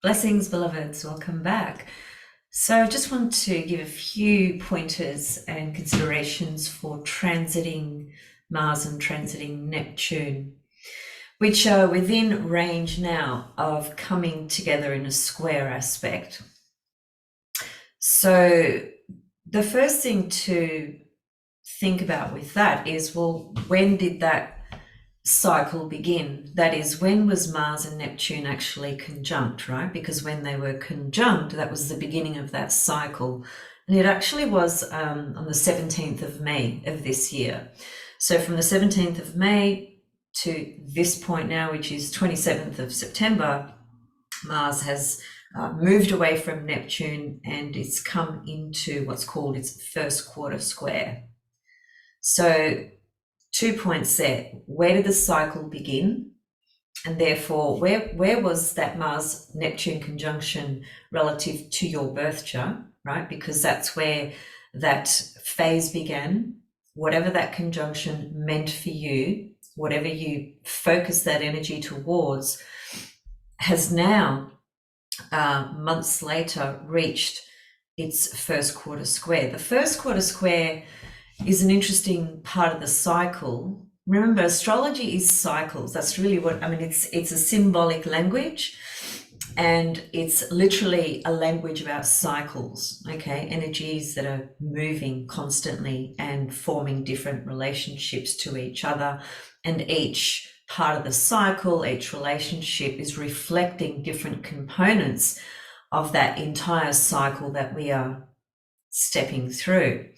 Blessings, beloveds, welcome back. So I just want to give a few pointers and considerations for transiting Mars and transiting Neptune, which are within range now of coming together in a square aspect. So the first thing to think about with that is, well, when did that cycle begin? That is, when was Mars and Neptune actually conjunct, right? Because when they were conjunct, that was the beginning of that cycle. And it actually was on the 17th of May of this year. So from the 17th of May to this point now, which is 27th of September, Mars has moved away from Neptune and it's come into what's called its first quarter square. So 2 points there. Where did the cycle begin? And therefore, where was that Mars-Neptune conjunction relative to your birth chart, right? Because that's where that phase began. Whatever that conjunction meant for you, whatever you focus that energy towards, has now, months later, reached its first quarter square. The first quarter square is an interesting part of the cycle. Remember, astrology is cycles. That's really what I mean. It's a symbolic language, and it's literally a language about cycles, okay? Energies that are moving constantly and forming different relationships to each other, and each part of the cycle, each relationship is reflecting different components of that entire cycle that we are stepping through.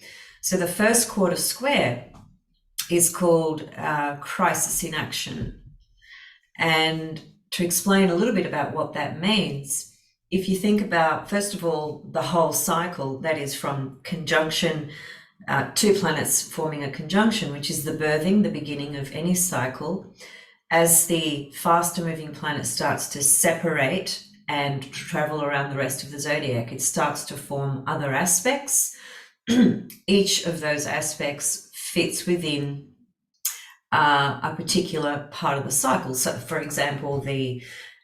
So the first quarter square is called crisis in action. And to explain a little bit about what that means, if you think about, first of all, the whole cycle, that is from conjunction, two planets forming a conjunction, which is the birthing, the beginning of any cycle. As the faster moving planet starts to separate and travel around the rest of the zodiac, it starts to form other aspects. Each of those aspects fits within a particular part of the cycle. So, for example,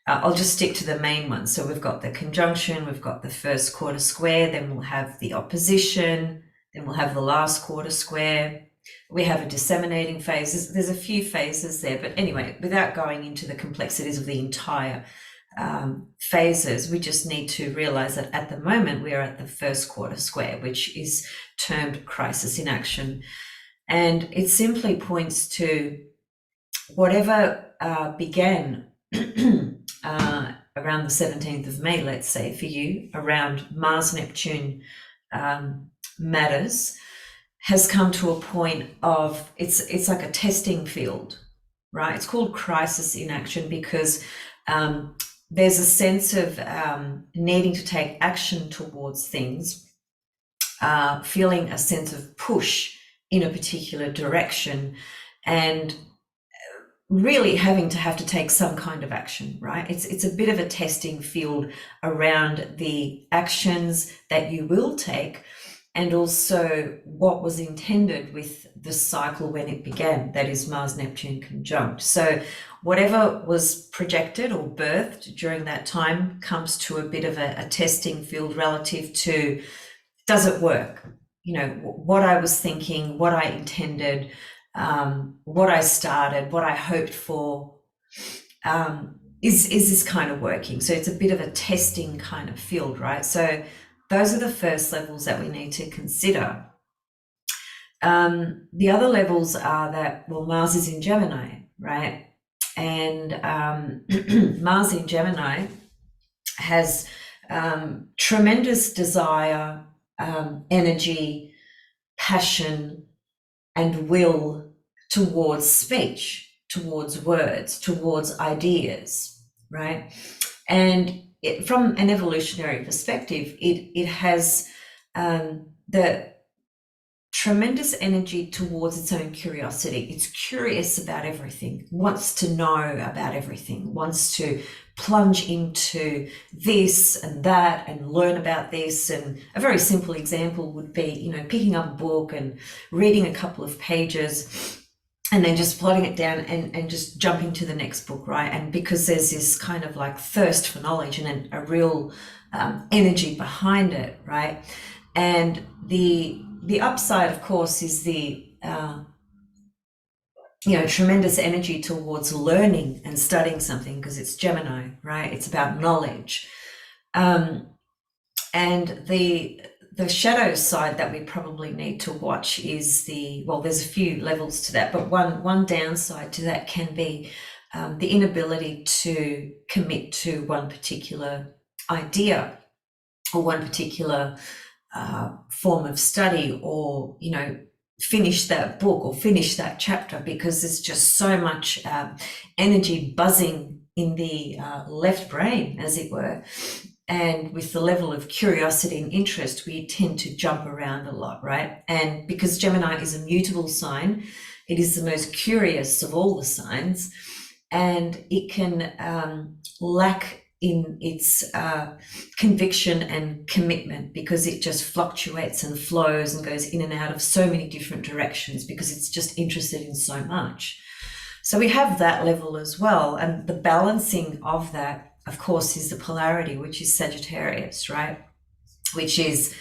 I'll just stick to the main one. So we've got the conjunction, we've got the first quarter square, then we'll have the opposition, then we'll have the last quarter square. We have a disseminating phase. There's a few phases there, but anyway, without going into the complexities of the entire phases, we just need to realize that at the moment we are at the first quarter square, which is termed crisis in action. And it simply points to whatever began around the 17th of May, let's say for you, around Mars-Neptune matters, has come to a point of, it's like a testing field, right? It's called crisis in action because there's a sense of needing to take action towards things, feeling a sense of push in a particular direction, and really having to take some kind of action, right? It's a bit of a testing field around the actions that you will take, and also what was intended with the cycle when it began, that is Mars-Neptune conjunct. So whatever was projected or birthed during that time comes to a bit of a testing field relative to, does it work? You know, what I was thinking, what I intended, what I started, what I hoped for, is this kind of working? So it's a bit of a testing kind of field, right? So those are the first levels that we need to consider. The other levels are that, well, Mars is in Gemini, right? And Mars in Gemini has tremendous desire, energy, passion, and will towards speech, towards words, towards ideas, right? And from an evolutionary perspective, it has the tremendous energy towards its own curiosity. It's curious about everything, wants to know about everything, wants to plunge into this and that and learn about this. And a very simple example would be, picking up a book and reading a couple of pages and then just plotting it down and just jumping to the next book, right? And because there's this kind of like thirst for knowledge and a real energy behind it, right? And the upside, of course, is the tremendous energy towards learning and studying something, because it's Gemini, right? It's about knowledge. And the shadow side that we probably need to watch is there's a few levels to that, but one downside to that can be the inability to commit to one particular idea or one particular form of study, or finish that book or finish that chapter, because there's just so much energy buzzing in the left brain, as it were. And with the level of curiosity and interest, we tend to jump around a lot, right? And because Gemini is a mutable sign, it is the most curious of all the signs, and it can lack in its conviction and commitment, because it just fluctuates and flows and goes in and out of so many different directions, because it's just interested in so much. So we have that level as well. And the balancing of that, of course, is the polarity, which is Sagittarius, right? Which is,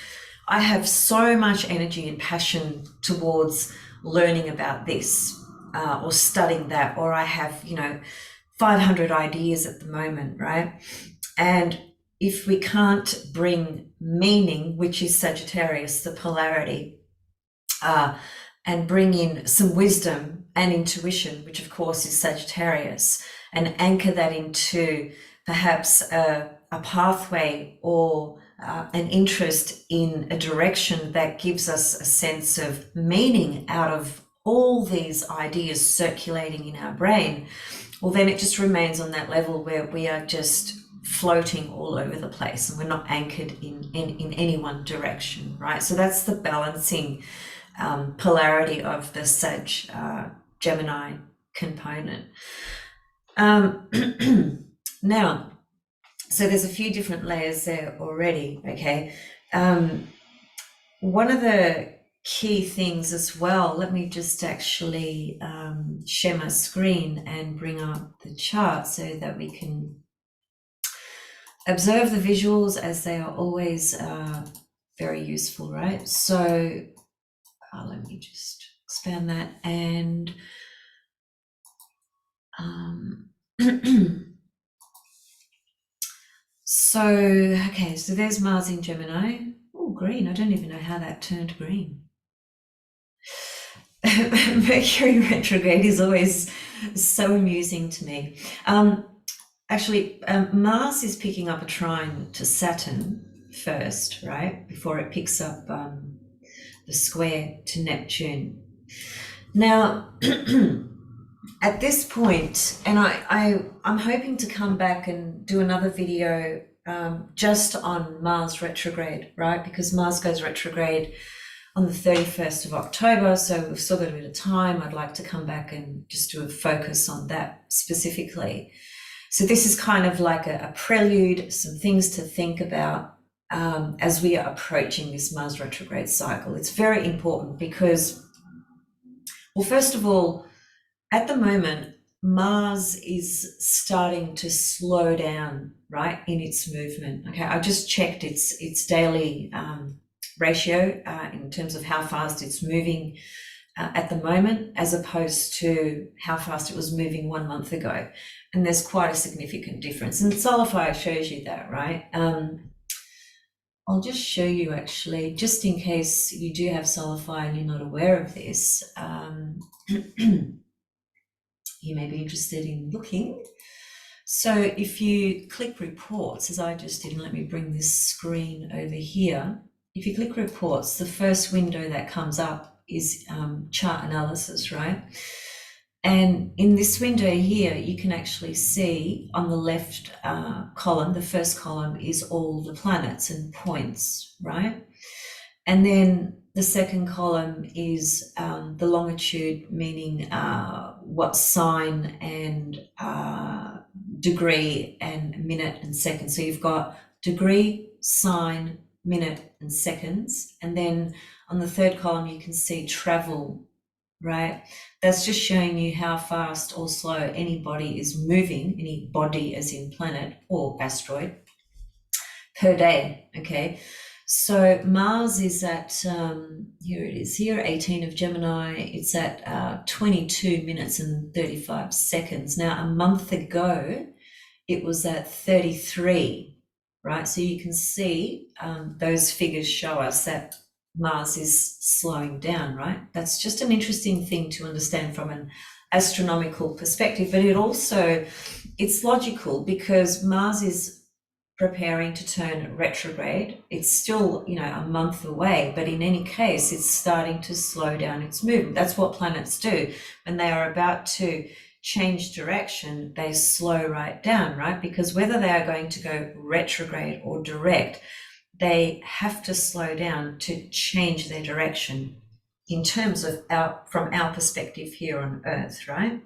I have so much energy and passion towards learning about this or studying that, or I have, 500 ideas at the moment, right? And if we can't bring meaning, which is Sagittarius, the polarity, and bring in some wisdom and intuition, which of course is Sagittarius, and anchor that into perhaps a pathway or an interest in a direction that gives us a sense of meaning out of all these ideas circulating in our brain, well, then it just remains on that level where we are just floating all over the place and we're not anchored in any one direction, right? So that's the balancing polarity of the Sag Gemini component. Now, so there's a few different layers there already, okay? One of the key things as well, let me just actually share my screen and bring up the chart so that we can observe the visuals, as they are always very useful, right? So let me just expand that and so, okay, so there's Mars in Gemini. Oh, green. I don't even know how that turned green. Mercury retrograde is always so amusing to me. Actually, Mars is picking up a trine to Saturn first, right? Before it picks up the square to Neptune. Now, at this point, and I'm hoping to come back and do another video just on Mars retrograde, right? Because Mars goes retrograde on the 31st of October, so we've still got a bit of time. I'd like to come back and just do a focus on that specifically. So this is kind of like a prelude, some things to think about as we are approaching this Mars retrograde cycle. It's very important because, well, first of all, at the moment, Mars is starting to slow down, right, in its movement. Okay, I just checked its daily ratio in terms of how fast it's moving at the moment, as opposed to how fast it was moving 1 month ago. And there's quite a significant difference. And Solify shows you that, right? I'll just show you actually, just in case you do have Solify and you're not aware of this. You may be interested in looking. So if you click reports, as I just did, and let me bring this screen over here. If you click reports, the first window that comes up is chart analysis, right? And in this window here, you can actually see on the left column, the first column is all the planets and points, right? And then the second column is the longitude, meaning what sign and degree and minute and second. So you've got degree, sign, minute and seconds. And then on the third column, you can see travel right? That's just showing you how fast or slow any body is moving, any body as in planet or asteroid, per day, okay? So Mars is at, here it is here, 18 of Gemini, it's at 22 minutes and 35 seconds. Now, a month ago, it was at 33, right? So you can see those figures show us that Mars is slowing down, right? That's just an interesting thing to understand from an astronomical perspective, but it's logical because Mars is preparing to turn retrograde. It's still, a month away, but in any case, it's starting to slow down its movement. That's what planets do. When they are about to change direction, they slow right down, right? Because whether they are going to go retrograde or direct, they have to slow down to change their direction in terms of from our perspective here on Earth, right?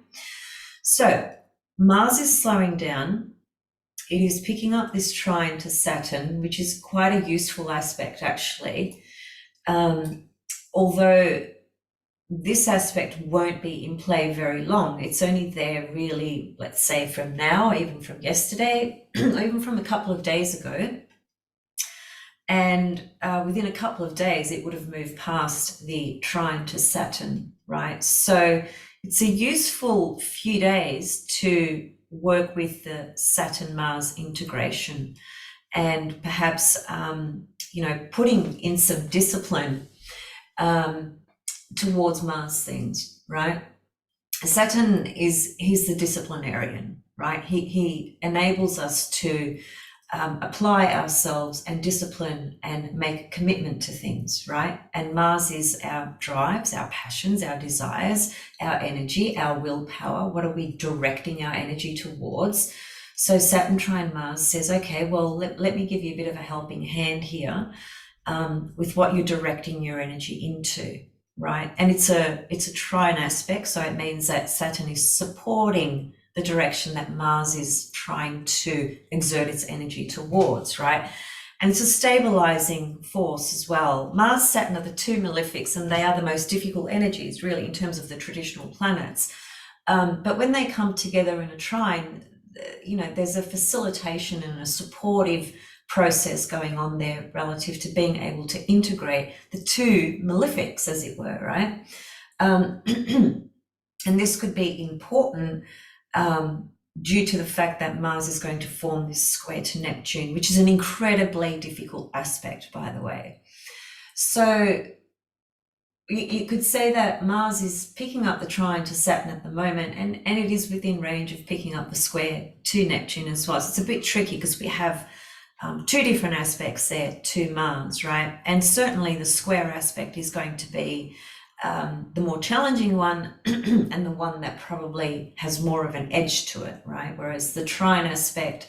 So Mars is slowing down. It is picking up this trine to Saturn, which is quite a useful aspect, actually. Although this aspect won't be in play very long. It's only there really, let's say from now, even from yesterday, or even from a couple of days ago. And within a couple of days, it would have moved past the trine to Saturn, right? So it's a useful few days to work with the Saturn-Mars integration and perhaps, putting in some discipline towards Mars things, right? Saturn he's the disciplinarian, right? He enables us to apply ourselves and discipline and make a commitment to things, right? And Mars is our drives, our passions, our desires, our energy, our willpower. What are we directing our energy towards? So Saturn trine Mars says, okay, well, let me give you a bit of a helping hand here with what you're directing your energy into, right? And it's a trine aspect, so it means that Saturn is supporting the direction that Mars is trying to exert its energy towards, right? And it's a stabilizing force as well. Mars, Saturn are the two malefics, and they are the most difficult energies, really, in terms of the traditional planets. But when they come together in a trine, there's a facilitation and a supportive process going on there relative to being able to integrate the two malefics, as it were, right? And this could be important due to the fact that Mars is going to form this square to Neptune, which is an incredibly difficult aspect, by the way. So you could say that Mars is picking up the trine to Saturn at the moment, and it is within range of picking up the square to Neptune as well. So it's a bit tricky because we have two different aspects there to Mars, right? And certainly the square aspect is going to be the more challenging one and the one that probably has more of an edge to it, right? Whereas the trine aspect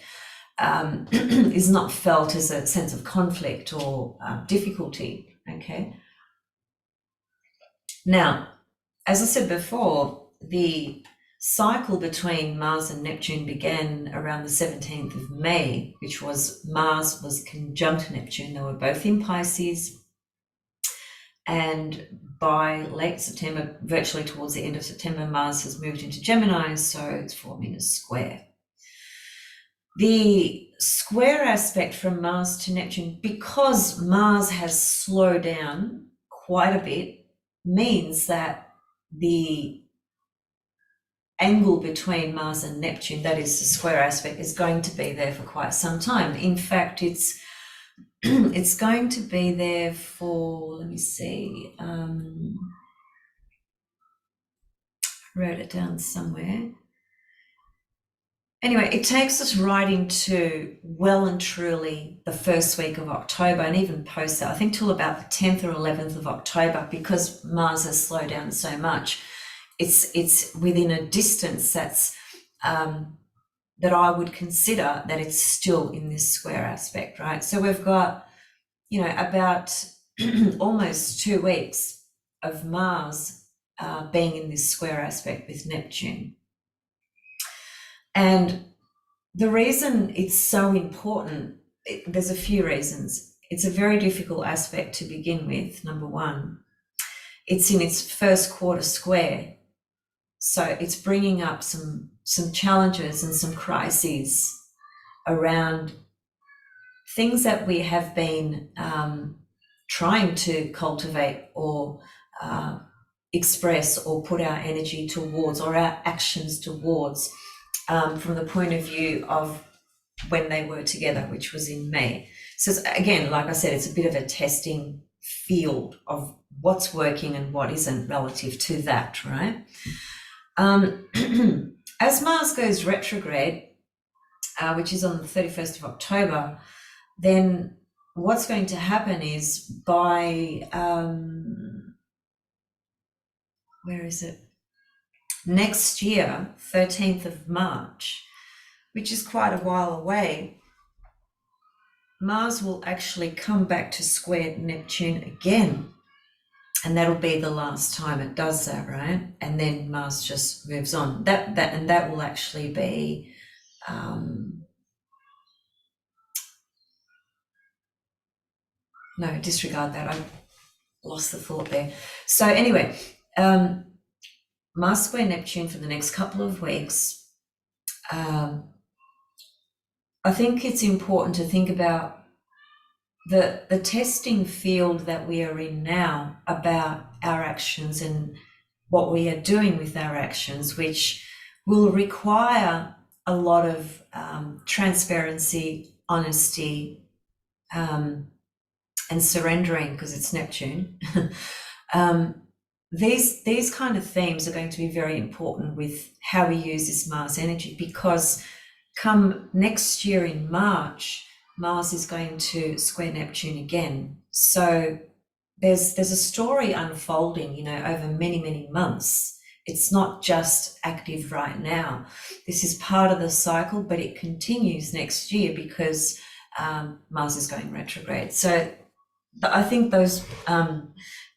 is not felt as a sense of conflict or difficulty, okay? Now, as I said before, the cycle between Mars and Neptune began around the 17th of May, which was Mars was conjunct Neptune. They were both in Pisces. And by late September, virtually towards the end of September, Mars has moved into Gemini, so it's forming a square. The square aspect from Mars to Neptune, because Mars has slowed down quite a bit, means that the angle between Mars and Neptune, that is the square aspect, is going to be there for quite some time. In fact, it's going to be there for, let me see, I wrote it down somewhere. Anyway, it takes us right into well and truly the first week of October, and even post that, I think till about the 10th or 11th of October, because Mars has slowed down so much. It's within a distance that's that I would consider that it's still in this square aspect, right? So we've got, about almost 2 weeks of Mars being in this square aspect with Neptune. And the reason it's so important, there's a few reasons. It's a very difficult aspect to begin with, number one. it's in its first quarter square. So it's bringing up some challenges and some crises around things that we have been trying to cultivate or express or put our energy towards or our actions towards from the point of view of when they were together, which was in May. So again, like I said, it's a bit of a testing field of what's working and what isn't relative to that, right? As Mars goes retrograde, which is on the 31st of October, then what's going to happen is by, where is it? Next year, 13th of March, which is quite a while away, Mars will actually come back to square Neptune again. And that'll be the last time it does that, right? And then Mars just moves on. That will actually be no, disregard that. I lost the thought there. So anyway, Mars square Neptune for the next couple of weeks. I think it's important to think about the testing field that we are in now about our actions and what we are doing with our actions, which will require a lot of transparency, honesty, and surrendering, because it's Neptune. These kind of themes are going to be very important with how we use this Mars energy, because come next year in March, Mars is going to square Neptune again. So there's a story unfolding, over many, many months. It's not just active right now. This is part of the cycle, but it continues next year because Mars is going retrograde. So I think those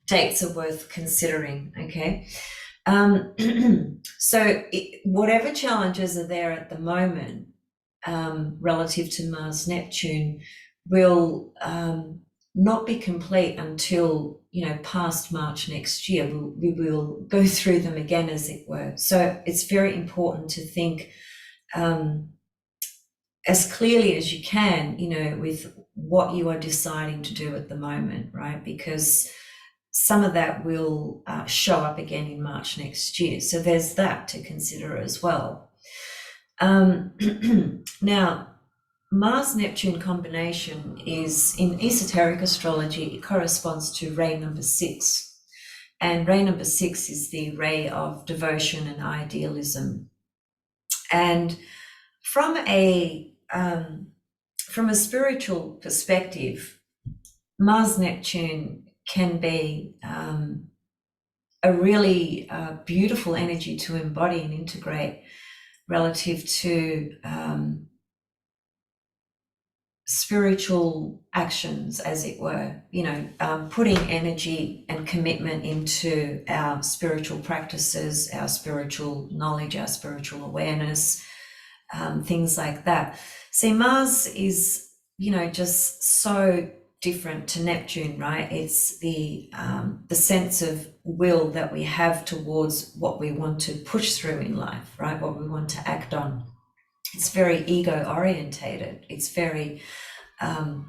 dates are worth considering, okay? So whatever challenges are there at the moment, relative to Mars Neptune, will not be complete until past March next year. We will go through them again, as it were. So it's very important to think as clearly as you can, with what you are deciding to do at the moment, right? Because some of that will show up again in March next year. So there's that to consider as well. Now, Mars-Neptune combination is, in esoteric astrology, it corresponds to ray number 6. And ray number 6 is the ray of devotion and idealism. And from a spiritual perspective, Mars-Neptune can be a really beautiful energy to embody and integrate relative to spiritual actions, as it were, putting energy and commitment into our spiritual practices, our spiritual knowledge, our spiritual awareness, things like that. See, Mars is, just so different to Neptune, right? It's the sense of will that we have towards what we want to push through in life, right? What we want to act on. It's very ego orientated. It's very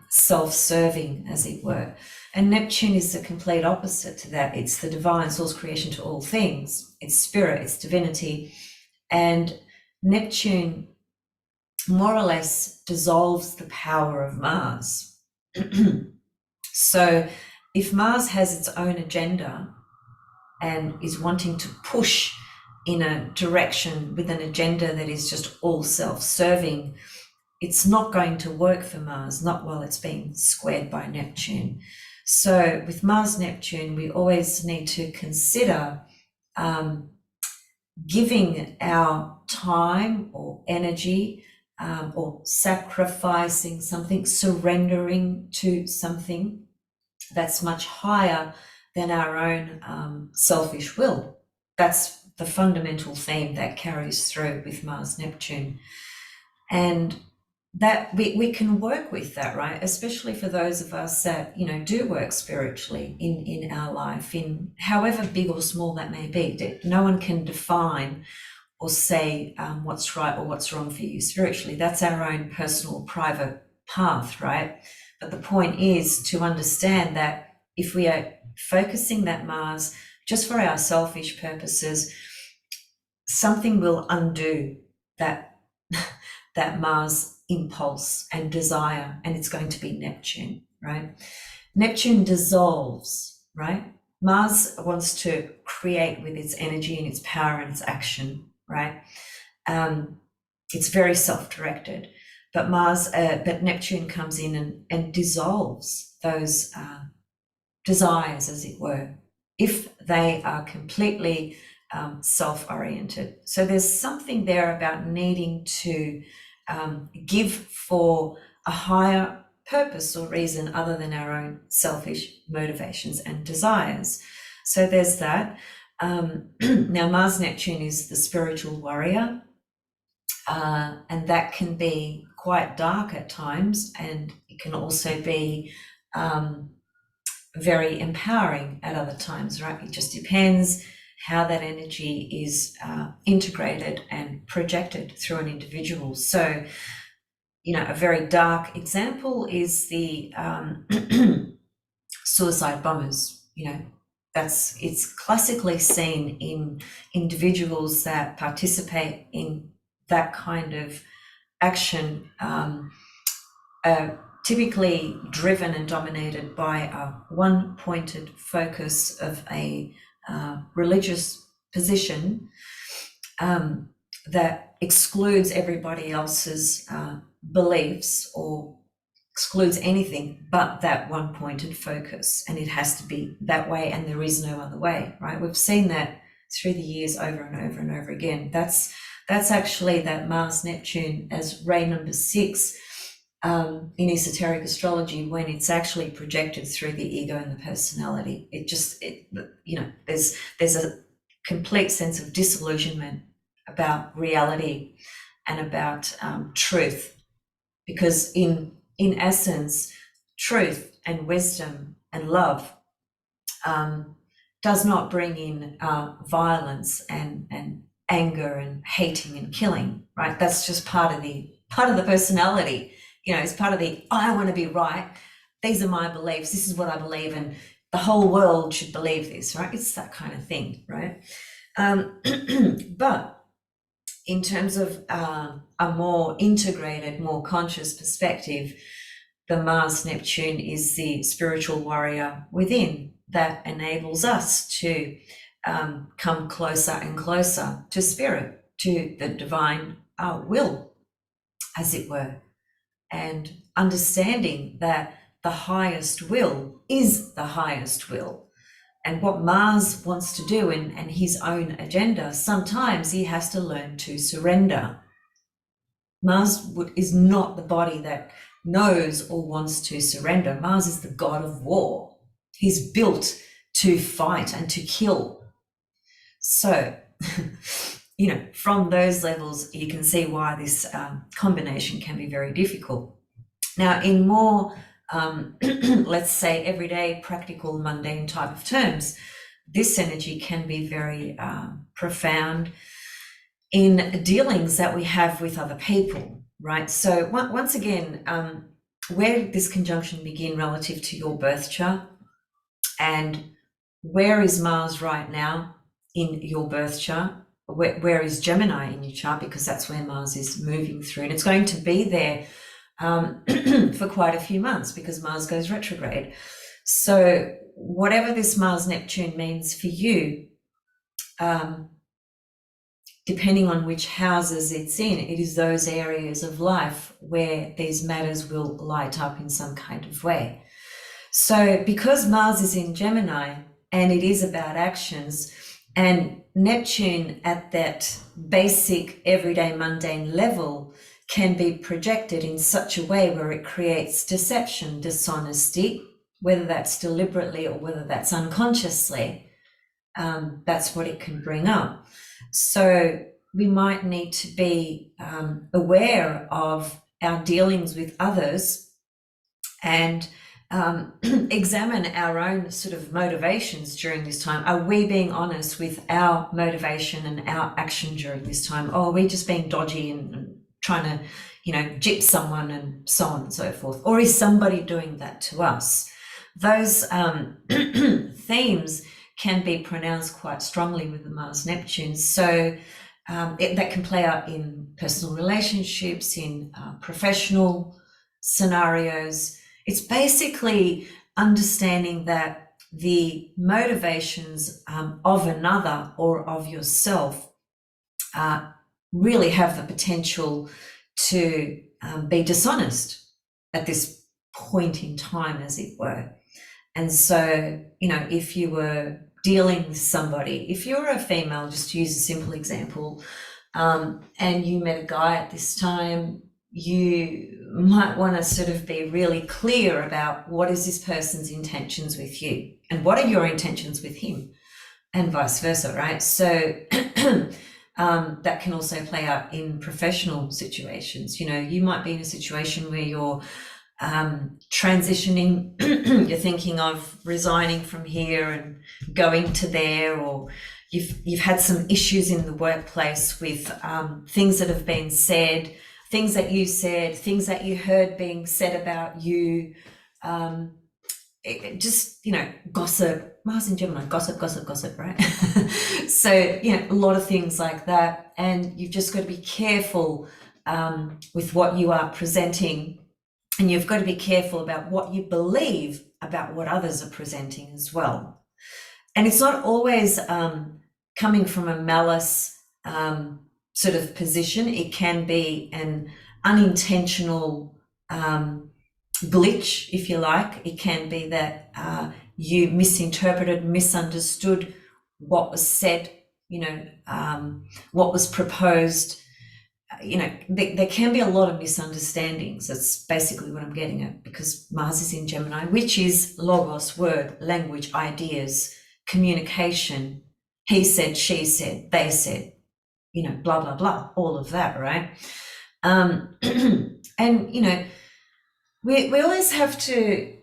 self-serving, as it were. And Neptune is the complete opposite to that. It's the divine source creation to all things. It's spirit, it's divinity. And Neptune more or less dissolves the power of Mars. So if Mars has its own agenda and is wanting to push in a direction with an agenda that is just all self-serving, it's not going to work for Mars, not while it's being squared by Neptune. So with Mars-Neptune, we always need to consider giving our time or energy or sacrificing something, surrendering to something that's much higher than our own selfish will. That's the fundamental theme that carries through with Mars-Neptune. And that we can work with that, right? Especially for those of us that, do work spiritually in our life, in however big or small that may be. No one can define or say what's right or what's wrong for you spiritually. That's our own personal, private path, right? But the point is to understand that if we are focusing that Mars just for our selfish purposes, something will undo that that Mars impulse and desire, and it's going to be Neptune, right? Neptune dissolves, right? Mars wants to create with its energy and its power and its action, right? It's very self-directed, but Neptune comes in and dissolves those desires, as it were, if they are completely self-oriented. So there's something there about needing to give for a higher purpose or reason other than our own selfish motivations and desires. So there's that. Now, Mars Neptune is the spiritual warrior, and that can be quite dark at times, and it can also be very empowering at other times, right? It just depends how that energy is integrated and projected through an individual. So, a very dark example is the suicide bombers. It's classically seen in individuals that participate in that kind of action, typically driven and dominated by a one-pointed focus of a religious position that excludes everybody else's beliefs or excludes anything but that one-pointed focus, and it has to be that way, and there is no other way, right? We've seen that through the years over and over and over again. That's actually that Mars Neptune as ray number 6 in esoteric astrology, when it's actually projected through the ego and the personality. There's a complete sense of disillusionment about reality and about truth, because in essence, truth and wisdom and love does not bring in violence and anger and hating and killing, right? That's just part of the personality. It's part of the, I want to be right. These are my beliefs. This is what I believe, and the whole world should believe this, right? It's that kind of thing, right? But in terms of a more integrated, more conscious perspective, the Mars Neptune is the spiritual warrior within that enables us to come closer and closer to spirit, to the divine will, as it were, and understanding that the highest will is the highest will. And what Mars wants to do and his own agenda, sometimes he has to learn to surrender. Mars is not the body that knows or wants to surrender. Mars is the god of war. He's built to fight and to kill. So, from those levels, you can see why this combination can be very difficult. Now, in more, let's say, everyday, practical, mundane type of terms, this energy can be very profound in dealings that we have with other people, right? So once again, where did this conjunction begin relative to your birth chart? And where is Mars right now in your birth chart? Where is Gemini in your chart? Because that's where Mars is moving through. And it's going to be there for quite a few months, because Mars goes retrograde. So whatever this Mars Neptune means for you, depending on which houses it's in, it is those areas of life where these matters will light up in some kind of way. So because Mars is in Gemini and it is about actions, and Neptune at that basic, everyday, mundane level can be projected in such a way where it creates deception, dishonesty, whether that's deliberately or whether that's unconsciously, that's what it can bring up. So we might need to be aware of our dealings with others and examine our own sort of motivations during this time. Are we being honest with our motivation and our action during this time? Or are we just being dodgy and trying to, gyp someone and so on and so forth? Or is somebody doing that to us? Those themes can be pronounced quite strongly with the Mars Neptune. So that can play out in personal relationships, in professional scenarios. It's basically understanding that the motivations of another or of yourself really have the potential to be dishonest at this point in time, as it were. And so, if you were dealing with somebody, if you're a female, just to use a simple example, and you met a guy at this time, you might want to sort of be really clear about what is this person's intentions with you and what are your intentions with him, and vice versa, right? So that can also play out in professional situations. You might be in a situation where you're transitioning, you're thinking of resigning from here and going to there, or you've had some issues in the workplace with things that have been said, things that you said, things that you heard being said about you, gossip, Mars in Gemini, gossip, right? So, a lot of things like that. And you've just got to be careful with what you are presenting. And you've got to be careful about what you believe about what others are presenting as well. And it's not always coming from a malice sort of position. It can be an unintentional glitch, if you like. It can be that you misinterpreted, misunderstood what was said, what was proposed. There can be a lot of misunderstandings. That's basically what I'm getting at, because Mars is in Gemini, which is logos, word, language, ideas, communication. He said, she said, they said, blah, blah, blah, all of that, right? And, we always have to,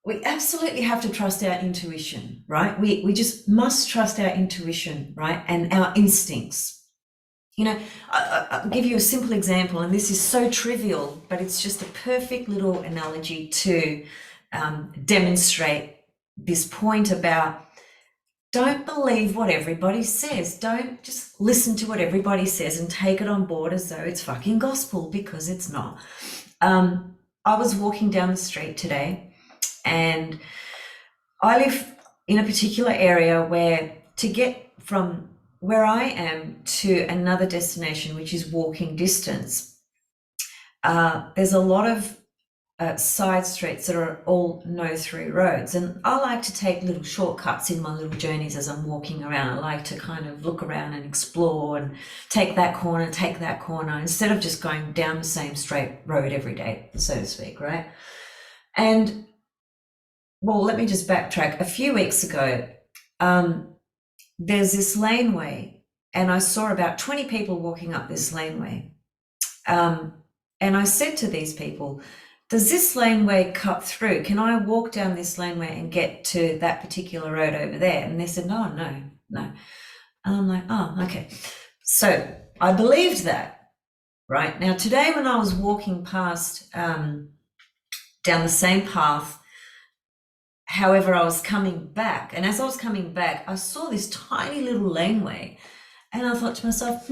we absolutely have to trust our intuition, right? We just must trust our intuition, right? And our instincts. I'll give you a simple example, and this is so trivial, but it's just a perfect little analogy to demonstrate this point about don't believe what everybody says. Don't just listen to what everybody says and take it on board as though it's fucking gospel, because it's not. I was walking down the street today, and I live in a particular area where to get from where I am to another destination, which is walking distance, there's a lot of side streets that are all no-through roads. And I like to take little shortcuts in my little journeys as I'm walking around. I like to kind of look around and explore and take that corner, instead of just going down the same straight road every day, so to speak, right? And, well, let me just backtrack. A few weeks ago, there's this laneway, and I saw about 20 people walking up this laneway. And I said to these people, does this laneway cut through? Can I walk down this laneway and get to that particular road over there? And they said, no. And I'm like, oh, okay. So I believed that, right? Now, today when I was walking past down the same path, however, I was coming back, and as I was coming back, I saw this tiny little laneway, and I thought to myself,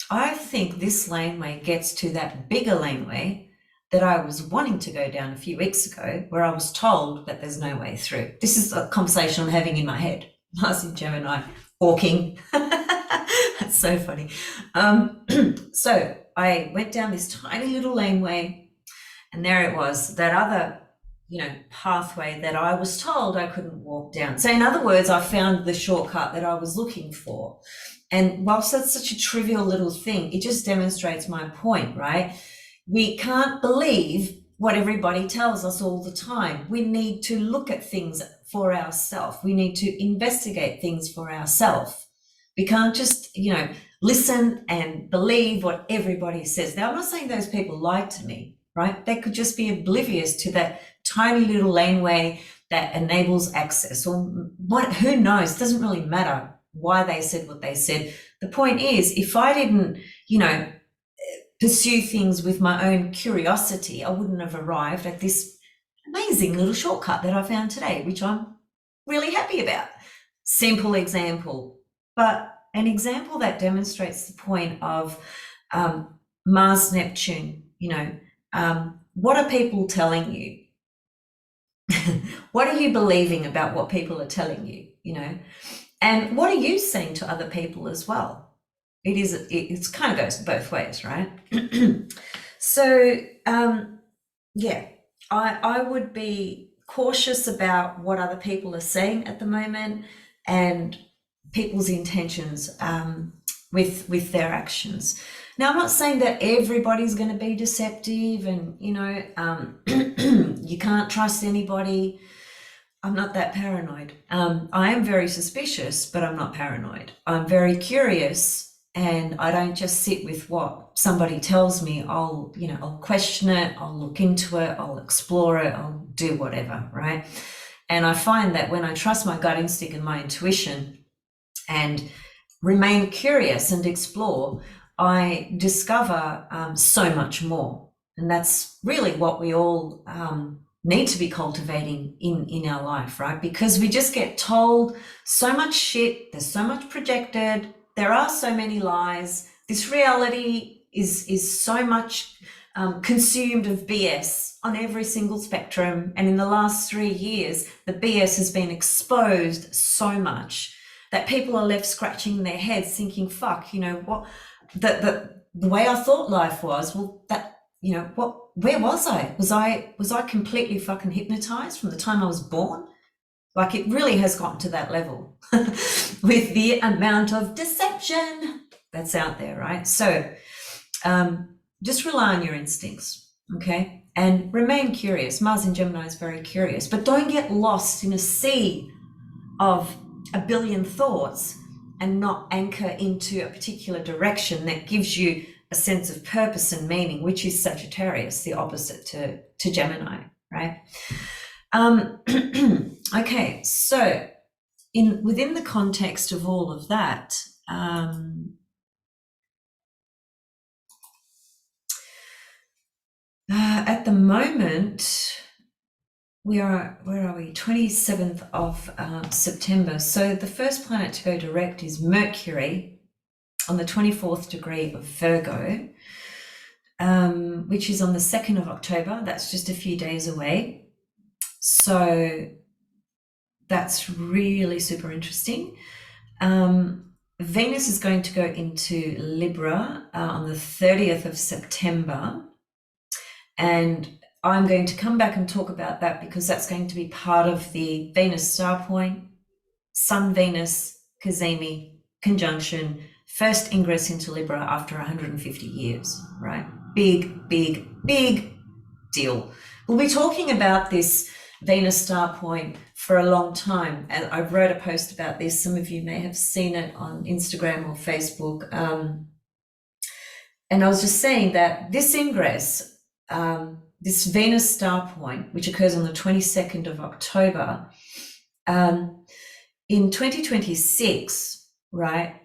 I think this laneway gets to that bigger laneway that I was wanting to go down a few weeks ago, where I was told that there's no way through. This is a conversation I'm having in my head. Mars in Gemini, walking. That's so funny. So I went down this tiny little laneway, and there it was, that other pathway that I was told I couldn't walk down. So in other words, I found the shortcut that I was looking for. And whilst that's such a trivial little thing, it just demonstrates my point, right? We can't believe what everybody tells us all the time. We need to look at things for ourselves. We need to investigate things for ourselves. We can't just, listen and believe what everybody says. Now, I'm not saying those people lied to me, right? They could just be oblivious to that tiny little laneway that enables access, or what, who knows? It doesn't really matter why they said what they said. The point is, if I didn't, pursue things with my own curiosity, I wouldn't have arrived at this amazing little shortcut that I found today, which I'm really happy about. Simple example, but an example that demonstrates the point of Mars, Neptune. What are people telling you? What are you believing about what people are telling you? And what are you saying to other people as well? It kind of goes both ways, right? So I would be cautious about what other people are saying at the moment and people's intentions with their actions. Now, I'm not saying that everybody's going to be deceptive and, you can't trust anybody. I'm not that paranoid. I am very suspicious, but I'm not paranoid. I'm very curious, and I don't just sit with what somebody tells me. I'll question it, I'll look into it, I'll explore it, I'll do whatever, right? And I find that when I trust my gut instinct and my intuition and remain curious and explore, I discover so much more. And that's really what we all need to be cultivating in our life, right? Because we just get told so much shit, there's so much projected, there are so many lies. This reality is so much consumed of BS on every single spectrum. And in the last 3 years, the BS has been exposed so much that people are left scratching their heads thinking, fuck, what the way I thought life was, well, that, where was I? Was I completely fucking hypnotized from the time I was born? Like, it really has gotten to that level with the amount of deception that's out there, right? So just rely on your instincts, okay? And remain curious. Mars in Gemini is very curious, but don't get lost in a sea of a billion thoughts and not anchor into a particular direction that gives you a sense of purpose and meaning, which is Sagittarius, the opposite to Gemini, right? Okay, so within the context of all of that, at the moment, where are we? 27th of September. So the first planet to go direct is Mercury on the 24th degree of Virgo, which is on the 2nd of October. That's just a few days away. So that's really super interesting. Venus is going to go into Libra on the 30th of September. And I'm going to come back and talk about that because that's going to be part of the Venus star point, Sun-Venus, Cazimi conjunction, first ingress into Libra after 150 years, right? Big, big, big deal. We'll be talking about this Venus star point for a long time. And I wrote a post about this. Some of you may have seen it on Instagram or Facebook. And I was just saying that this ingress, this Venus star point, which occurs on the 22nd of October, in 2026, right,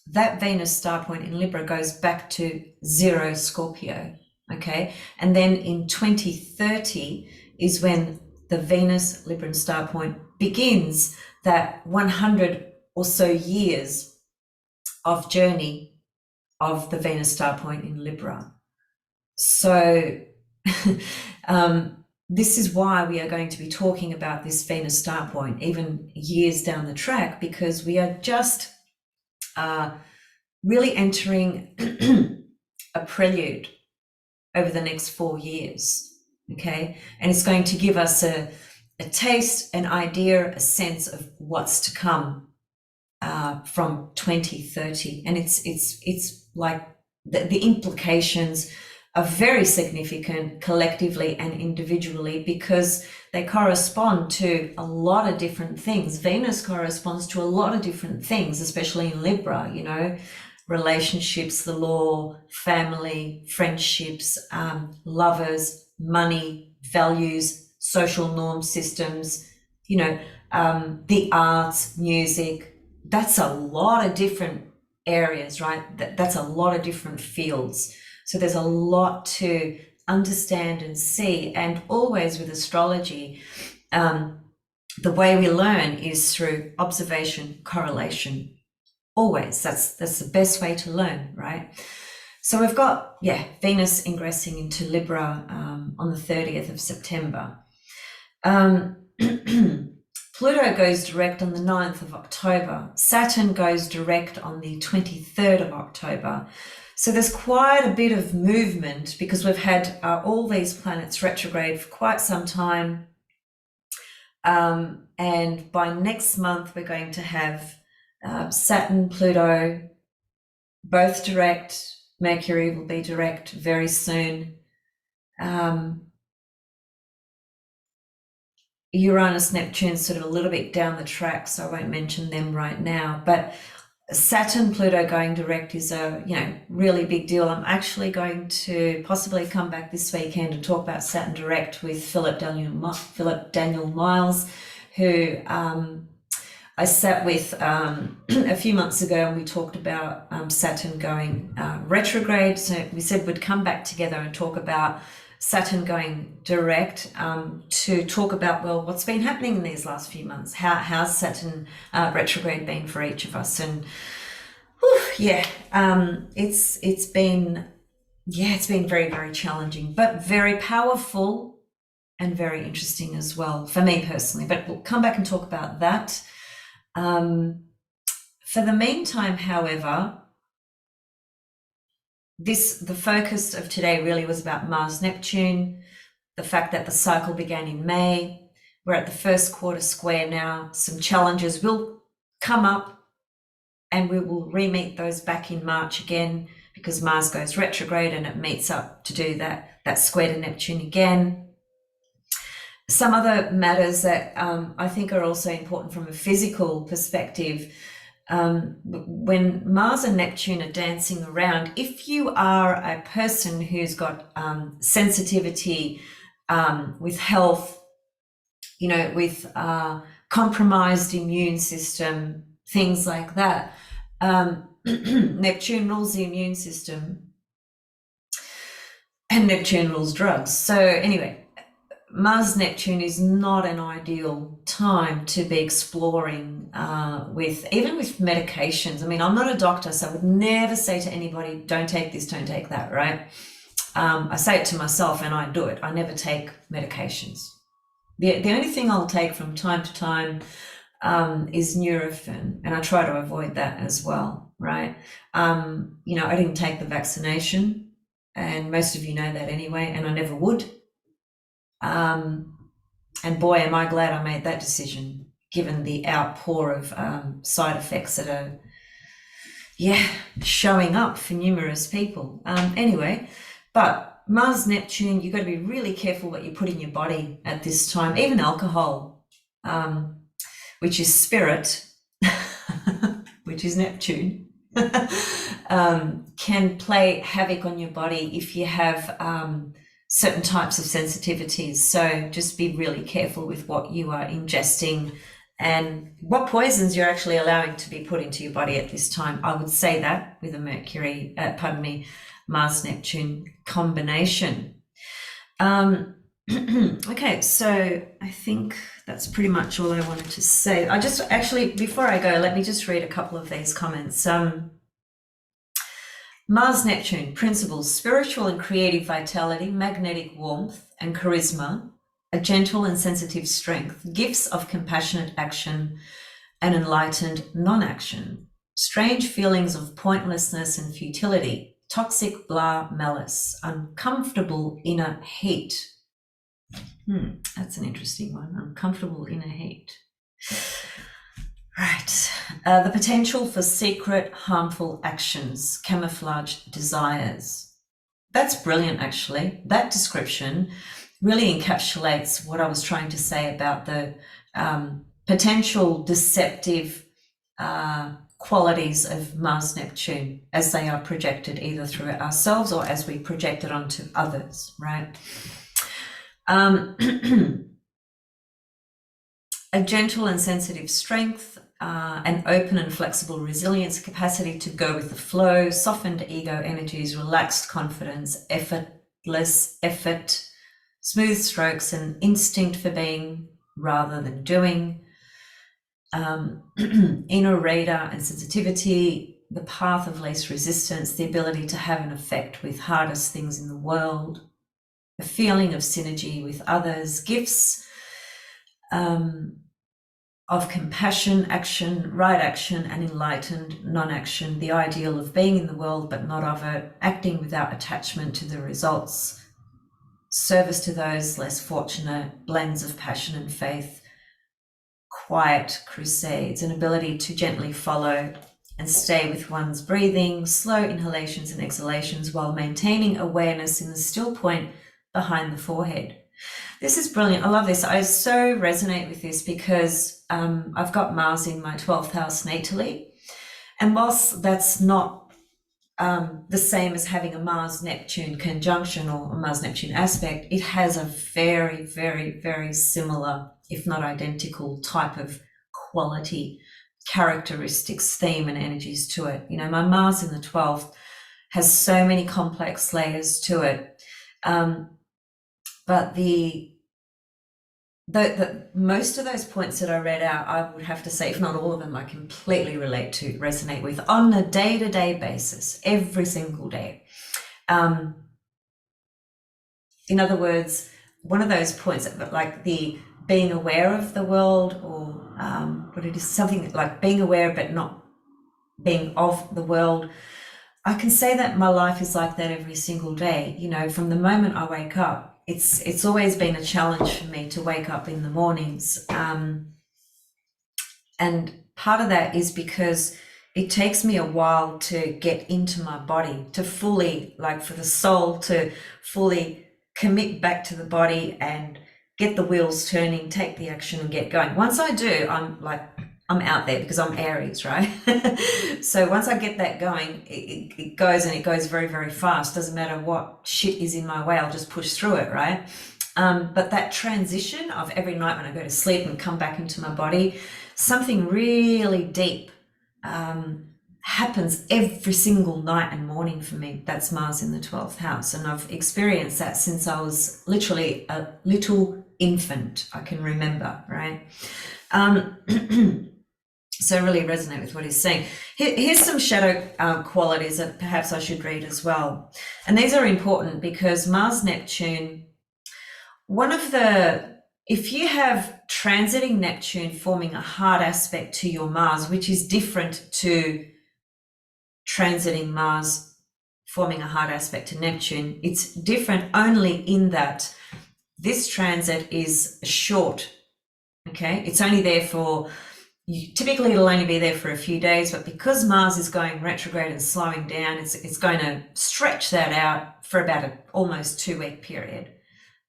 that Venus star point in Libra goes back to 0 Scorpio, okay? And then in 2030 is when the Venus Libran star point begins that 100 or so years of journey of the Venus star point in Libra. So this is why we are going to be talking about this Venus star point even years down the track, because we are just really entering a prelude over the next 4 years, okay? And it's going to give us a taste, an idea, a sense of what's to come from 2030. And it's like the implications are very significant collectively and individually because they correspond to a lot of different things. Venus corresponds to a lot of different things, especially in Libra, you know, relationships, the law, family, friendships, lovers, money, values, social norm systems, you know, the arts, music. That's a lot of different areas, right? That's a lot of different fields. So there's a lot to understand and see. And always with astrology, the way we learn is through observation, correlation. Always. That's the best way to learn, right? So we've got, Venus ingressing into Libra on the 30th of September. Pluto goes direct on the 9th of October. Saturn goes direct on the 23rd of October. So there's quite a bit of movement because we've had all these planets retrograde for quite some time. And by next month, we're going to have Saturn, Pluto, both direct. Mercury will be direct very soon. Uranus, Neptune sort of a little bit down the track, so I won't mention them right now. But Saturn, Pluto going direct is a really big deal. I'm actually going to possibly come back this weekend and talk about Saturn direct with Philip Daniel Miles, who I sat with a few months ago, and we talked about Saturn going retrograde. So we said we'd come back together and talk about Saturn going direct to talk about, well, what's been happening in these last few months? How's Saturn retrograde been for each of us? And it's been very, very challenging, but very powerful and very interesting as well for me personally. But we'll come back and talk about that. For the meantime, however, the focus of today really was about Mars Neptune, the fact that the cycle began in May. We're at the first quarter square now. Some challenges will come up and we will re-meet those back in March again because Mars goes retrograde and it meets up to do that square to Neptune again. Some other matters that I think are also important from a physical perspective. When Mars and Neptune are dancing around, if you are a person who's got sensitivity with health, with compromised immune system, things like that, Neptune rules the immune system and Neptune rules drugs. So anyway, Mars Neptune is not an ideal time to be exploring even with medications. I mean, I'm not a doctor, so I would never say to anybody, don't take this, don't take that, right? I say it to myself and I do it. I never take medications. The only thing I'll take from time to time is Nurofen, and I try to avoid that as well, right? I didn't take the vaccination, and most of you know that anyway, and I never would. And boy, am I glad I made that decision, given the outpour of side effects that are, showing up for numerous people. Anyway, but Mars Neptune, you've got to be really careful what you put in your body at this time. Even alcohol, which is spirit, which is Neptune, can play havoc on your body if you have certain types of sensitivities. So just be really careful with what you are ingesting and what poisons you're actually allowing to be put into your body at this time. I would say that with a Mars Neptune combination. Okay, so I think that's pretty much all I wanted to say. Before I go, let me just read a couple of these comments. Mars Neptune, principles, spiritual and creative vitality, magnetic warmth and charisma, a gentle and sensitive strength, gifts of compassionate action and enlightened non-action, strange feelings of pointlessness and futility, toxic blah malice, uncomfortable inner heat. That's an interesting one, uncomfortable inner heat. Right. The potential for secret, harmful actions, camouflage desires, That's brilliant, actually. That description really encapsulates what I was trying to say about the potential deceptive qualities of Mars Neptune as they are projected either through ourselves or as we project it onto others, right? A gentle and sensitive strength, an open and flexible resilience, capacity to go with the flow, softened ego energies, relaxed confidence, effortless effort, smooth strokes, and instinct for being rather than doing, inner radar and sensitivity, the path of least resistance, the ability to have an effect with hardest things in the world, a feeling of synergy with others, gifts of compassion, action, right action, and enlightened non-action, the ideal of being in the world but not of it, acting without attachment to the results, service to those less fortunate, blends of passion and faith, quiet crusades, an ability to gently follow and stay with one's breathing, slow inhalations and exhalations while maintaining awareness in the still point behind the forehead. This is brilliant. I love this. I so resonate with this because I've got Mars in my 12th house natally. And whilst that's not the same as having a Mars-Neptune conjunction or a Mars-Neptune aspect, it has a very, very, very similar, if not identical, type of quality, characteristics, theme, and energies to it. You know, my Mars in the 12th has so many complex layers to it. But the most of those points that I read out, I would have to say, if not all of them, I completely resonate with on a day-to-day basis, every single day. In other words, one of those points, like the being aware of the world, or what it is, something like being aware but not being of the world. I can say that my life is like that every single day. You know, from the moment I wake up, it's always been a challenge for me to wake up in the mornings. And part of that is because it takes me a while to get into my body, to fully, like for the soul to fully commit back to the body and get the wheels turning, take the action and get going. Once I do, I'm out there because I'm Aries, right? So once I get that going, it goes, and it goes very, very fast. Doesn't matter what shit is in my way, I'll just push through it, right? But that transition of every night when I go to sleep and come back into my body, something really deep happens every single night and morning for me. That's Mars in the 12th house. And I've experienced that since I was literally a little infant, I can remember, right? So I really resonate with what he's saying. Here's some shadow qualities that perhaps I should read as well. And these are important because Mars Neptune, if you have transiting Neptune forming a hard aspect to your Mars, which is different to transiting Mars forming a hard aspect to Neptune, it's different only in that this transit is short, okay? It's only there for, typically it'll only be there for a few days, but because Mars is going retrograde and slowing down, it's going to stretch that out for about an almost 2-week period.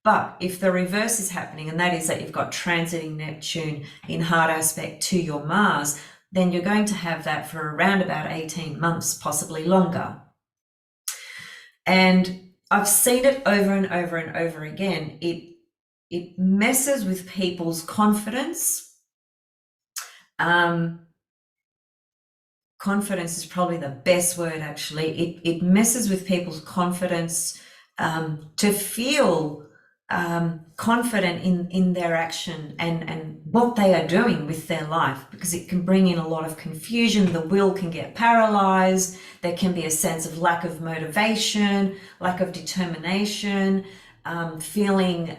But if the reverse is happening, and that is that you've got transiting Neptune in hard aspect to your Mars, then you're going to have that for around about 18 months, possibly longer. And I've seen it over and over and over again. It messes with people's confidence. Confidence is probably the best word, actually. It messes with people's confidence to feel confident in their action and what they are doing with their life, because it can bring in a lot of confusion. The will can get paralyzed. There can be a sense of lack of motivation, lack of determination, feeling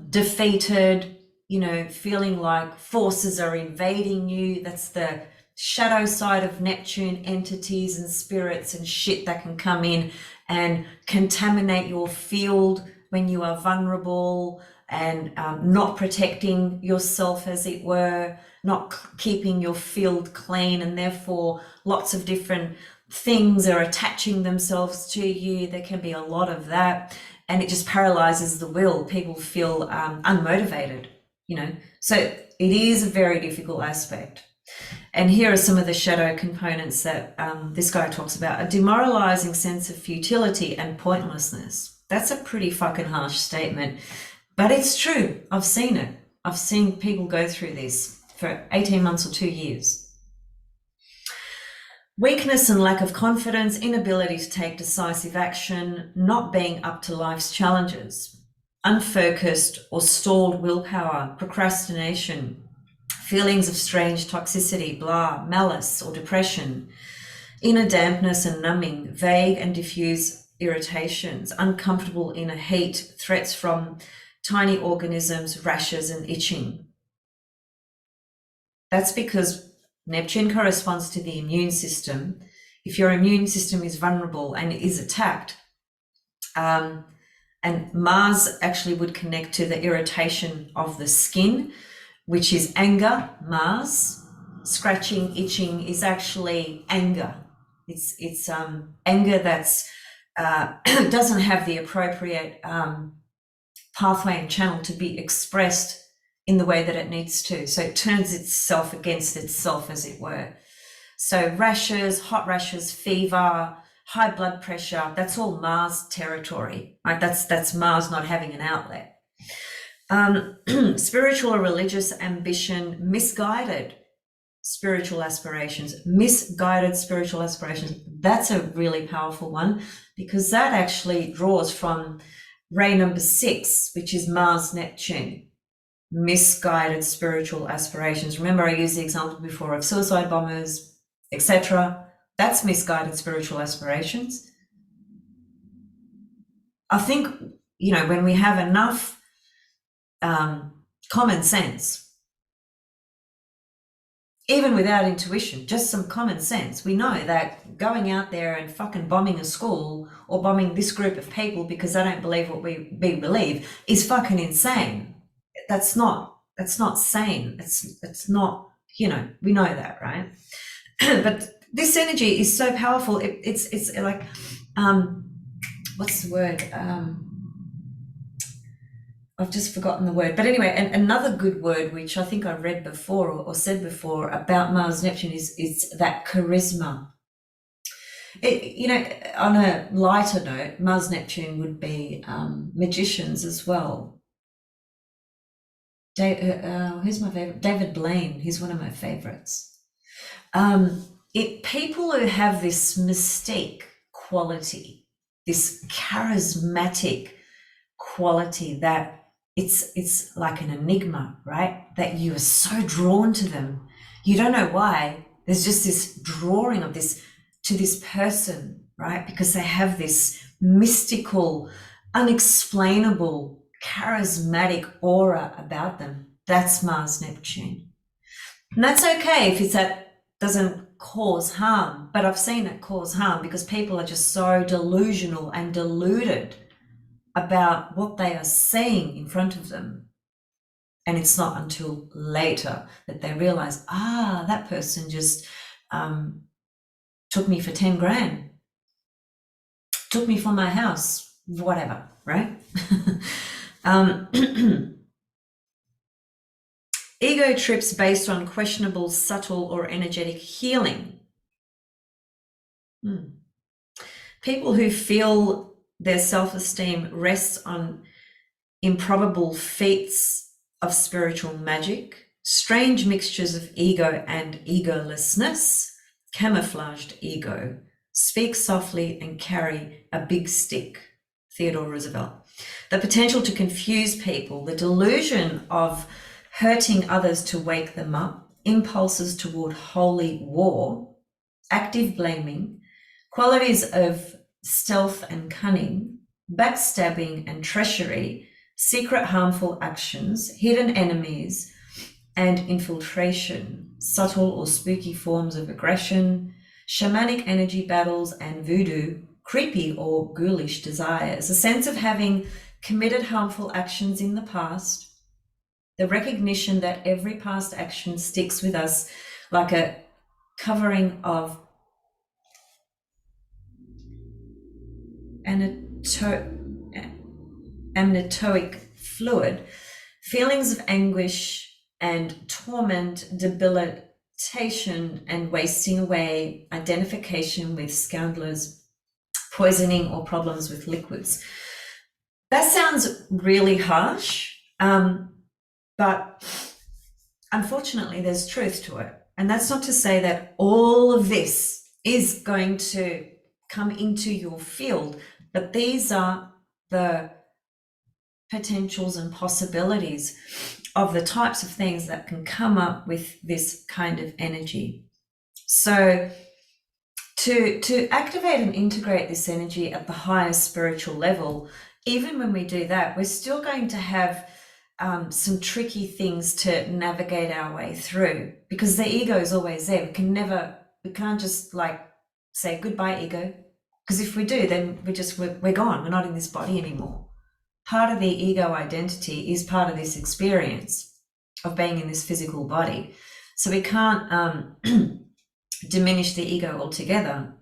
defeated, you know, feeling like forces are invading you. That's the shadow side of Neptune, entities and spirits and shit that can come in and contaminate your field when you are vulnerable and not protecting yourself, as it were, not keeping your field clean, and therefore lots of different things are attaching themselves to you. There can be a lot of that, and it just paralyzes the will. People feel unmotivated, you know. So it is a very difficult aspect. And here are some of the shadow components that this guy talks about: a demoralizing sense of futility and pointlessness. That's a pretty fucking harsh statement, but it's true. I've seen it. I've seen people go through this for 18 months or 2 years. Weakness and lack of confidence, inability to take decisive action, not being up to life's challenges, unfocused or stalled willpower, procrastination, feelings of strange toxicity, blah, malice or depression, inner dampness and numbing, vague and diffuse irritations, uncomfortable inner heat, threats from tiny organisms, rashes and itching. That's because Neptune corresponds to the immune system. If your immune system is vulnerable and is attacked, and Mars actually would connect to the irritation of the skin, which is anger, Mars. Scratching, itching is actually anger. It's anger that's doesn't have the appropriate pathway and channel to be expressed in the way that it needs to. So it turns itself against itself, as it were. So rashes, hot rashes, fever, high blood pressure, that's all Mars territory, right? That's Mars not having an outlet. Spiritual or religious ambition, misguided spiritual aspirations, that's a really powerful one, because that actually draws from ray number 6, which is Mars Neptune. Misguided spiritual aspirations. Remember, I used the example before of suicide bombers, etc. That's misguided spiritual aspirations. I think, you know, when we have enough common sense, even without intuition, just some common sense, we know that going out there and fucking bombing a school or bombing this group of people because they don't believe what we believe is fucking insane. That's not sane. It's not, you know, we know that, right? But this energy is so powerful. It's like, what's the word? I've just forgotten the word. But anyway, and another good word, which I think I read before or said before about Mars Neptune is that charisma. You know, on a lighter note, Mars Neptune would be magicians as well. Who's my favorite? David Blaine. He's one of my favorites. People who have this mystique quality, this charismatic quality that it's like an enigma, right? That you are so drawn to them. You don't know why. There's just this drawing of this to this person, right? Because they have this mystical, unexplainable, charismatic aura about them. That's Mars Neptune. And that's okay if that doesn't cause harm, but I've seen it cause harm because people are just so delusional and deluded about what they are seeing in front of them. And it's not until later that they realize, that person just took me for 10 grand, took me for my house, whatever, right? Ego trips based on questionable, subtle, or energetic healing. People who feel their self-esteem rests on improbable feats of spiritual magic, strange mixtures of ego and egolessness, camouflaged ego, speak softly and carry a big stick. Theodore Roosevelt. The potential to confuse people, the delusion of hurting others to wake them up, impulses toward holy war, active blaming, qualities of stealth and cunning, backstabbing and treachery, secret harmful actions, hidden enemies, and infiltration, subtle or spooky forms of aggression, shamanic energy battles and voodoo, creepy or ghoulish desires, a sense of having committed harmful actions in the past, the recognition that every past action sticks with us like a covering of amniotic fluid, feelings of anguish and torment, debilitation and wasting away, identification with scoundrels, poisoning or problems with liquids. That sounds really harsh, but unfortunately there's truth to it. And that's not to say that all of this is going to come into your field, but these are the potentials and possibilities of the types of things that can come up with this kind of energy. So to activate and integrate this energy at the highest spiritual level, even when we do that, we're still going to have some tricky things to navigate our way through, because the ego is always there. We can't just like say goodbye ego, because if we do, then we're gone. We're not in this body anymore. Part of the ego identity is part of this experience of being in this physical body. So we can't diminish the ego altogether,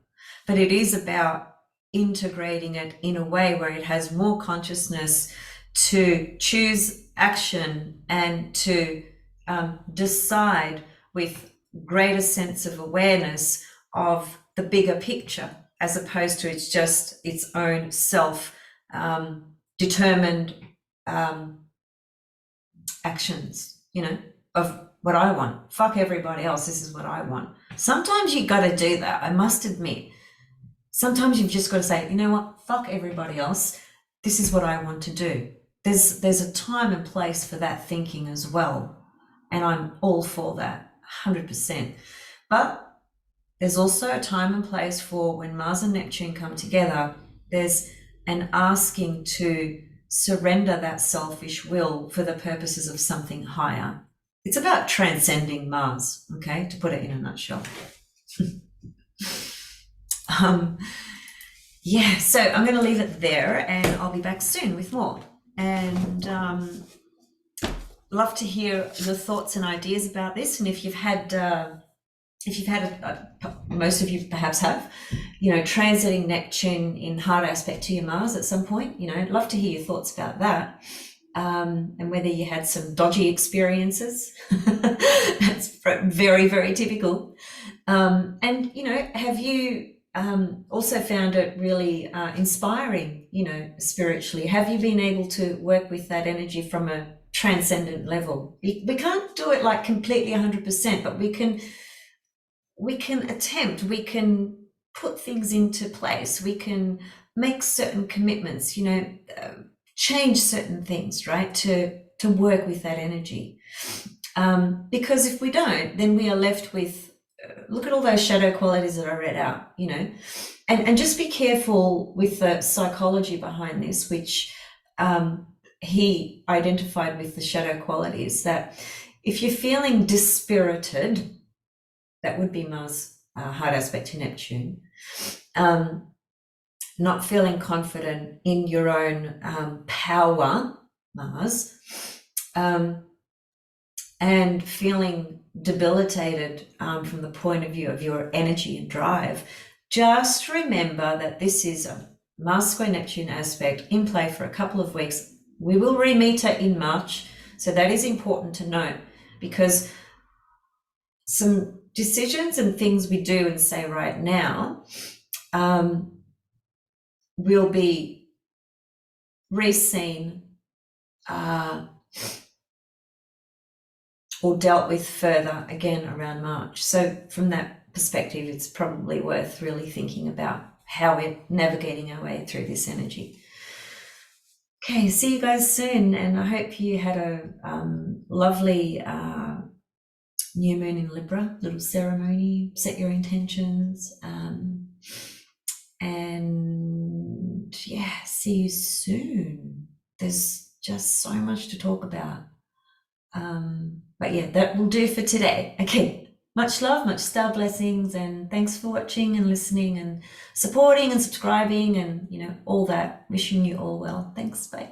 but it is about integrating it in a way where it has more consciousness to choose action and to decide with greater sense of awareness of the bigger picture, as opposed to it's just its own self determined actions, of what I want. Fuck everybody else, this is what I want. Sometimes you got to do that, I must admit. Sometimes you've just got to say, you know what, fuck everybody else, this is what I want to do. There's a time and place for that thinking as well, and I'm all for that, 100%. But there's also a time and place for when Mars and Neptune come together, there's an asking to surrender that selfish will for the purposes of something higher. It's about transcending Mars, okay, to put it in a nutshell. Yeah, so I'm going to leave it there, and I'll be back soon with more. And love to hear your thoughts and ideas about this. And if you've had most of you perhaps have, transiting Neptune in hard aspect to your Mars at some point, I'd love to hear your thoughts about that. And whether you had some dodgy experiences. That's very, very typical. And, have you also found it really inspiring, spiritually? Have you been able to work with that energy from a transcendent level? We can't do it like completely 100%, but we can attempt, we can put things into place, we can make certain commitments, change certain things, right, to work with that energy. Because if we don't, then we are left with, look at all those shadow qualities that I read out, and just be careful with the psychology behind this, which he identified with the shadow qualities, that if you're feeling dispirited, that would be Mars hard aspect to Neptune, not feeling confident in your own power, Mars, and feeling debilitated from the point of view of your energy and drive, just remember that this is a Mars square Neptune aspect in play for a couple of weeks. We will re-meet it in March, so that is important to note, because some decisions and things we do and say right now will be re-seen or dealt with further again around March. So from that perspective, it's probably worth really thinking about how we're navigating our way through this energy. Okay, see you guys soon, and I hope you had a lovely new moon in Libra, little ceremony, set your intentions, and yeah, see you soon. There's just so much to talk about. But yeah, that will do for today. Okay, much love, much star blessings, and thanks for watching and listening and supporting and subscribing and all that. Wishing you all well. Thanks, bye.